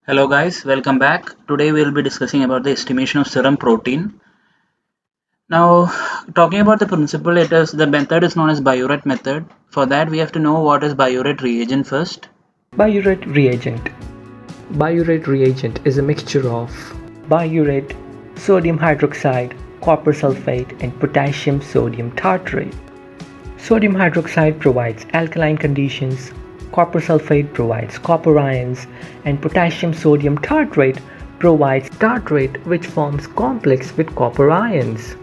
Hello guys, welcome back. Today we will be discussing about the estimation of serum protein. Now, talking about the principle, the method is known as Biuret method. For that, we have to know what is Biuret reagent first. Biuret reagent. Biuret reagent is a mixture of biuret, sodium hydroxide, copper sulfate, and potassium sodium tartrate. Sodium hydroxide provides alkaline conditions, copper sulfate provides copper ions, and potassium sodium tartrate provides tartrate which forms complex with copper ions.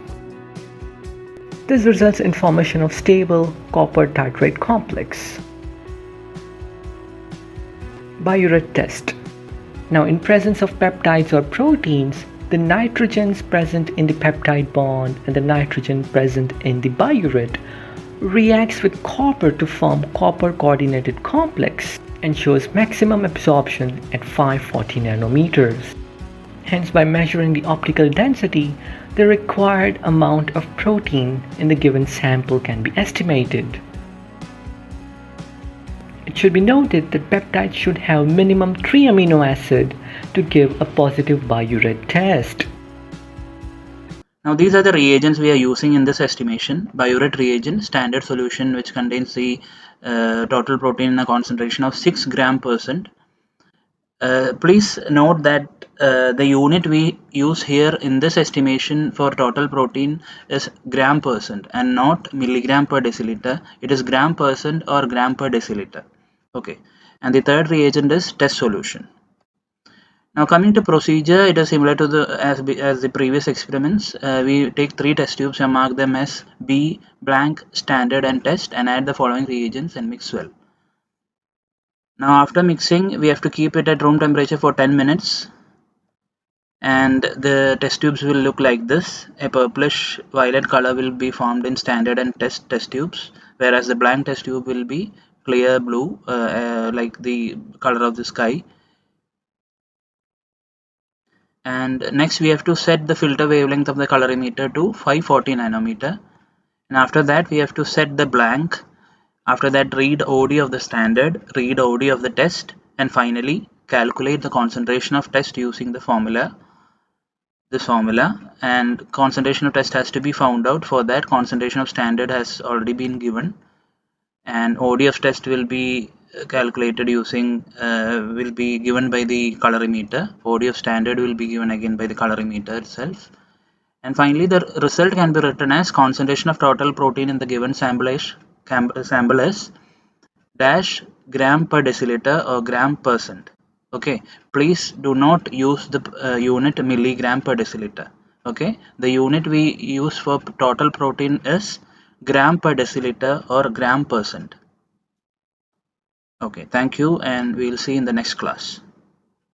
This results in formation of stable copper tartrate complex. Biuret test. Now, in presence of peptides or proteins, the nitrogens present in the peptide bond and the nitrogen present in the biuret reacts with copper to form copper coordinated complex and shows maximum absorption at 540 nanometers. Hence, by measuring the optical density, the required amount of protein in the given sample can be estimated. It should be noted that peptides should have minimum 3 amino acid to give a positive biuret test. Now, these are the reagents we are using in this estimation. Biuret reagent, standard solution which contains the total protein in a concentration of 6 gram percent. Please note that the unit we use here in this estimation for total protein is gram percent and not milligram per deciliter. It is gram percent or gram per deciliter. Okay, and the third reagent is test solution. Now coming to procedure, it is similar to as the previous experiments. We take three test tubes and mark them as B, blank, standard, and test, and add the following reagents and mix well. Now after mixing, we have to keep it at room temperature for 10 minutes, and the test tubes will look like this. A purplish violet color will be formed in standard and test tubes, whereas the blank test tube will be clear blue, like the color of the sky. And next we have to set the filter wavelength of the colorimeter to 540 nanometer, and after that we have to set the blank. After that, read OD of the standard, read OD of the test, and finally calculate the concentration of test using this formula. And concentration of test has to be found out. For that, concentration of standard has already been given, and OD of test will be calculated using will be given by the colorimeter. OD of standard will be given again by the colorimeter itself. And finally, the result can be written as concentration of total protein in the given sample as dash gram per deciliter or gram percent. Okay, please do not use the unit milligram per deciliter. Okay, the unit we use for total protein is gram per deciliter or gram percent. Okay, thank you, and we'll see in the next class.